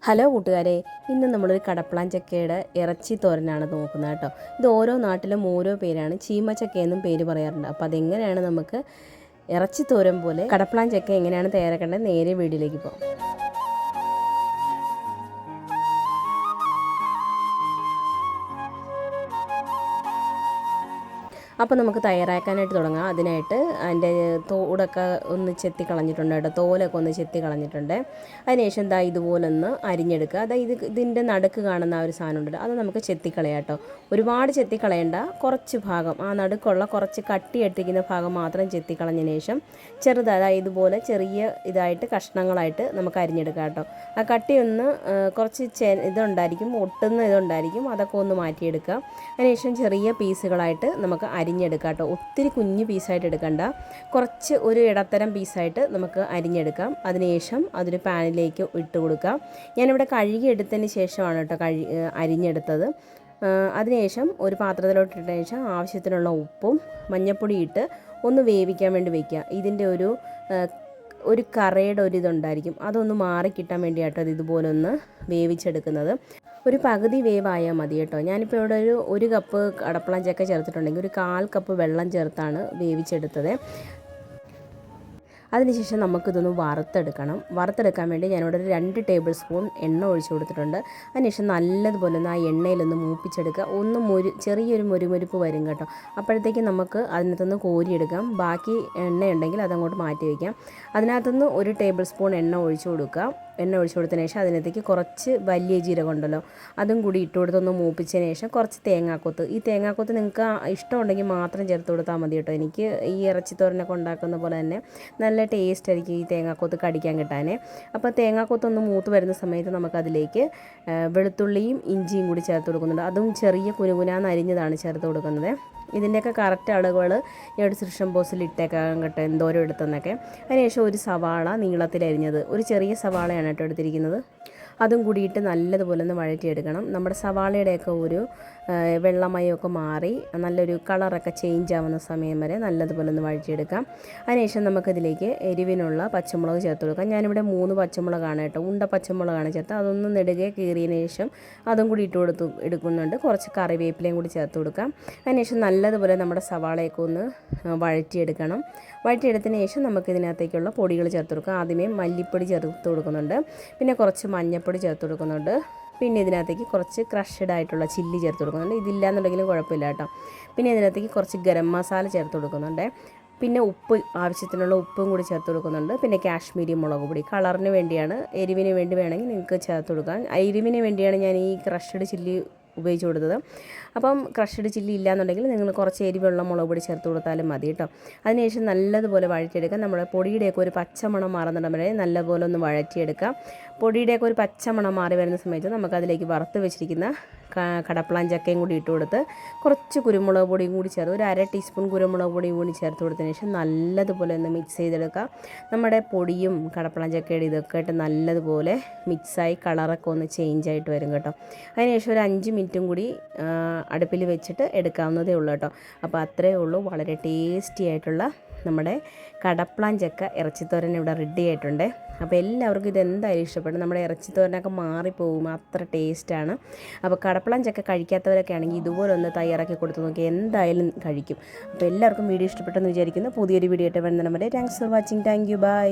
Hello കൂട്ടുകാരെ, ഇന്ന് നമ്മളൊരു കടപ്ലാൻ ചക്കയുടെ ഇറച്ചി തോരനാണ് നോക്കുന്നത് കേട്ടോ. ഇത് ഓരോ നാട്ടിലും ഓരോ പേരാണ്. ചീമച്ചക്ക എന്നും പേര് പറയാറുണ്ട്. അപ്പോൾ അതെങ്ങനെയാണ് നമുക്ക് ഇറച്ചി തോരൻ പോലെ കടപ്ലാൻ ചക്ക എങ്ങനെയാണ് തയ്യാറാക്കേണ്ടത് നേരെ വീഡിയോയിലേക്ക് പോകാം. അപ്പോൾ നമുക്ക് തയ്യാറാക്കാനായിട്ട് തുടങ്ങാം. അതിനായിട്ട് അതിൻ്റെ തോടൊക്കെ ഒന്ന് ചെത്തി കളഞ്ഞിട്ടുണ്ട് കേട്ടോ, തോലൊക്കെ ഒന്ന് ചെത്തി കളഞ്ഞിട്ടുണ്ട്. അതിനുശേഷം ഇതാ ഇതുപോലൊന്ന് അരിഞ്ഞെടുക്കുക. അതായത് ഇതിൻ്റെ നടുക്ക് കാണുന്ന ആ ഒരു സാധനം ഉണ്ടല്ലോ, അത് നമുക്ക് ചെത്തിക്കളയാം കേട്ടോ. ഒരുപാട് ചെത്തിക്കളയേണ്ട, കുറച്ച് ഭാഗം ആ നടുക്കുള്ള കുറച്ച് കട്ടി എടുത്തിരിക്കുന്ന ഭാഗം മാത്രം ചെത്തിക്കളഞ്ഞതിന് ശേഷം ചെറുതായി ഇതുപോലെ ചെറിയ ഇതായിട്ട് കഷ്ണങ്ങളായിട്ട് നമുക്ക് അരിഞ്ഞെടുക്കാം കേട്ടോ. ആ കട്ടിയൊന്ന് കുറച്ച് ഇതുണ്ടായിരിക്കും, ഒട്ടുന്ന ഇതുണ്ടായിരിക്കും, അതൊക്കെ ഒന്ന് മാറ്റിയെടുക്കുക. അതിനുശേഷം ചെറിയ പീസുകളായിട്ട് നമുക്ക് അരിഞ്ഞെടുക്കാം കേട്ടോ. ഒത്തിരി കുഞ്ഞു പീസായിട്ട് എടുക്കണ്ട, കുറച്ച് ഒരു ഇടത്തരം പീസായിട്ട് നമുക്ക് അരിഞ്ഞെടുക്കാം. അതിനുശേഷം അതൊരു പാനിലേക്ക് ഇട്ട് കൊടുക്കാം. ഞാനിവിടെ കഴുകി എടുത്തതിന് ശേഷമാണ് കേട്ടോ അരിഞ്ഞെടുത്തത്. അതിനുശേഷം ഒരു പാത്രത്തിലോട്ട് ഇട്ടതിന് ശേഷം ആവശ്യത്തിനുള്ള ഉപ്പും മഞ്ഞൾപ്പൊടി ഇട്ട് ഒന്ന് വേവിക്കാൻ വേണ്ടി വയ്ക്കുക. ഇതിൻ്റെ ഒരു കറയുടെ ഇതുണ്ടായിരിക്കും, അതൊന്ന് മാറിക്കിട്ടാൻ വേണ്ടിയിട്ടോ അത് ഇതുപോലെ ഒന്ന് വേവിച്ചെടുക്കുന്നത്. ഒരു പകുതി വേവായാൽ മതി കേട്ടോ. ഞാനിപ്പോൾ ഇവിടെ ഒരു കപ്പ് കടപ്ലാൻ ചക്ക ചേർത്തിട്ടുണ്ടെങ്കിൽ ഒരു 1/4 കപ്പ് വെള്ളം ചേർത്താണ് വേവിച്ചെടുത്തത്. അതിനുശേഷം നമുക്കിതൊന്ന് വറുത്തെടുക്കാൻ വേണ്ടി ഞാനിവിടെ ഒരു 2 ടേബിൾ സ്പൂൺ എണ്ണ ഒഴിച്ച് കൊടുത്തിട്ടുണ്ട്. അതിനുശേഷം നല്ലതുപോലെ ഒന്ന് ആ എണ്ണയിലൊന്ന് മൂപ്പിച്ചെടുക്കുക. ചെറിയൊരു മുരുമുരിപ്പ് വരും കേട്ടോ. അപ്പോഴത്തേക്ക് നമുക്ക് അതിനകത്തുനിന്ന് കോരിയെടുക്കാം. ബാക്കി എണ്ണയുണ്ടെങ്കിൽ അതങ്ങോട്ട് മാറ്റി വയ്ക്കാം. അതിനകത്തുനിന്ന് 1 ടേബിൾ സ്പൂൺ എണ്ണ ഒഴിച്ച് കൊടുത്തതിന് ശേഷം അതിനകത്തേക്ക് കുറച്ച് വലിയ ജീരകം ഉണ്ടല്ലോ, അതും കൂടി ഇട്ട് കൊടുത്തൊന്ന് മൂപ്പിച്ചതിന് ശേഷം കുറച്ച് തേങ്ങാക്കൊത്ത്. ഈ തേങ്ങാക്കൊത്ത് നിങ്ങൾക്ക് ഇഷ്ടമുണ്ടെങ്കിൽ മാത്രം ചേർത്ത് കൊടുത്താൽ മതി കേട്ടോ. എനിക്ക് ഈ ഇറച്ചിത്തോരനൊക്കെ ഉണ്ടാക്കുന്ന പോലെ തന്നെ നല്ല ടേസ്റ്റ് ആയിരിക്കും ഈ തേങ്ങാക്കൊത്ത് കടിക്കാൻ കിട്ടാനേ. അപ്പോൾ തേങ്ങാക്കൊത്തൊന്ന് മൂത്ത് വരുന്ന സമയത്ത് നമുക്കതിലേക്ക് വെളുത്തുള്ളിയും ഇഞ്ചിയും കൂടി ചേർത്ത് കൊടുക്കുന്നുണ്ട്. അതും ചെറിയ കുനുകുനാന്ന് അരിഞ്ഞതാണ് ചേർത്ത് കൊടുക്കുന്നത്. ഇതിൻ്റെയൊക്കെ കറക്റ്റ് അളവുകൾ ഞാൻ ഡിസ്ക്രിപ്ഷൻ ബോക്സിൽ ഇട്ടേക്കാം കേട്ടോ, എന്തോരം എടുത്തെന്നൊക്കെ. അതിനുശേഷം ഒരു സവാള നീളത്തിലരിഞ്ഞത്, ഒരു ചെറിയ സവാളയാണ് കേട്ടോ എടുത്തിരിക്കുന്നത്, അതും കൂടിയിട്ട് നല്ലതുപോലെ ഒന്ന് വഴറ്റിയെടുക്കണം. നമ്മുടെ സവാളയുടെയൊക്കെ ഒരു വെള്ളമയമൊക്കെ മാറി നല്ലൊരു കളറൊക്കെ ചേഞ്ച് ആവുന്ന സമയം വരെ നല്ലതുപോലെ ഒന്ന് വഴറ്റിയെടുക്കാം. അതിനുശേഷം നമുക്കിതിലേക്ക് എരിവിനുള്ള പച്ചമുളക് ചേർത്ത് കൊടുക്കാം. ഞാനിവിടെ 3 പച്ചമുളകാണ് കേട്ടോ, ഉണ്ട പച്ചമുളകാണ് ചേർത്ത്, അതൊന്ന് നെടുകെ കീറിയതിന് ശേഷം അതും കൂടി എടുക്കുന്നുണ്ട്. കുറച്ച് കറിവേപ്പിലയും കൂടി ചേർത്ത് കൊടുക്കാം. അതിനുശേഷം നല്ലതുപോലെ നമ്മുടെ സവാളയൊക്കെ ഒന്ന് വഴറ്റിയെടുത്തതിന് ശേഷം നമുക്കിതിനകത്തേക്കുള്ള പൊടികൾ ചേർത്ത് കൊടുക്കാം. ആദ്യമേ മല്ലിപ്പൊടി ചേർത്ത് കൊടുക്കുന്നുണ്ട്, പിന്നെ കുറച്ച് മഞ്ഞൾപ്പൊടി ചേർത്ത് കൊടുക്കുന്നുണ്ട്, പിന്നെ ഇതിനകത്തേക്ക് കുറച്ച് ക്രഷ്ഡ് ആയിട്ടുള്ള ചില്ലി ചേർത്ത് കൊടുക്കുന്നുണ്ട്. ഇതില്ലാന്നുണ്ടെങ്കിലും കുഴപ്പമില്ല കേട്ടോ. പിന്നെ ഇതിനകത്തേക്ക് കുറച്ച് ഗരം മസാല ചേർത്ത് കൊടുക്കുന്നുണ്ട്, പിന്നെ ആവശ്യത്തിനുള്ള ഉപ്പും കൂടി ചേർത്ത് കൊടുക്കുന്നുണ്ട്. പിന്നെ കാശ്മീരി മുളക് പൊടി കളറിന് വേണ്ടിയാണ്, എരിവിന് വേണ്ടി വേണമെങ്കിൽ നിങ്ങൾക്ക് ചേർത്ത് കൊടുക്കാം. എരിവിന് വേണ്ടിയാണ് ഞാൻ ഈ ക്രഷ്ഡ് ചില്ലി ഉപയോഗിച്ച് കൊടുത്തത്. അപ്പം ക്രഷ്ഡ് ചില്ലി ഇല്ലയെന്നുണ്ടെങ്കിൽ നിങ്ങൾ കുറച്ച് എരിവുള്ള മുളക് പൊടി ചേർത്ത് കൊടുത്താലും മതി കേട്ടോ. അതിനുശേഷം നല്ലതുപോലെ വഴറ്റിയെടുക്കാം. നമ്മുടെ പൊടിയുടെയൊക്കെ ഒരു പച്ചമണം മാറുന്നിടം വരെ നല്ലപോലെ ഒന്ന് വഴറ്റിയെടുക്കാം. പൊടിയുടെയൊക്കെ ഒരു പച്ചമണം മാറി വരുന്ന സമയത്ത് നമുക്കതിലേക്ക് വറുത്ത് വെച്ചിരിക്കുന്ന കടപ്ലാൻ ചക്കയും കൂടി ഇട്ട് കൊടുത്ത് കുറച്ച് കുരുമുളക് പൊടിയും കൂടി ചേർത്ത് ഒരു 1/2 ടീസ്പൂൺ കുരുമുളക് പൊടിയും കൂടി ചേർത്ത് കൊടുത്തതിന് ശേഷം നല്ലതുപോലെ ഒന്ന് മിക്സ് ചെയ്തെടുക്കാം. നമ്മുടെ പൊടിയും കടപ്ലാൻ ചക്കയുടെ ഇതൊക്കെ ആയിട്ട് നല്ലതുപോലെ മിക്സായി കളറൊക്കെ ഒന്ന് ചേഞ്ച് ആയിട്ട് വരും കേട്ടോ. അതിനുശേഷം ഒരു 5 മിനിറ്റും കൂടി അടുപ്പിൽ വെച്ചിട്ട് എടുക്കാവുന്നതേ ഉള്ളൂ കേട്ടോ. അപ്പോൾ അത്രയേ ഉള്ളൂ. വളരെ ടേസ്റ്റി ആയിട്ടുള്ള നമ്മുടെ കടപ്ലാൻ ചക്ക ഇറച്ചിത്തോരൻ ഇവിടെ റെഡി ആയിട്ടുണ്ട്. അപ്പോൾ എല്ലാവർക്കും ഇതെന്തായാലും ഇഷ്ടപ്പെടും. നമ്മുടെ ഇറച്ചിത്തോരനൊക്കെ മാറിപ്പോകും, അത്ര ടേസ്റ്റാണ്. അപ്പോൾ കടപ്ലാൻ ചക്ക കഴിക്കാത്തവരൊക്കെ ആണെങ്കിൽ ഇതുപോലെ ഒന്ന് തയ്യാറാക്കി കൊടുത്തു നോക്കി, എന്തായാലും കഴിക്കും. അപ്പോൾ എല്ലാവർക്കും വീഡിയോ ഇഷ്ടപ്പെട്ടെന്ന് വിചാരിക്കുന്നു. പുതിയൊരു വീഡിയോ ആയിട്ട് വരുന്ന നമ്മുടെ thanks for watching. Thank you, by.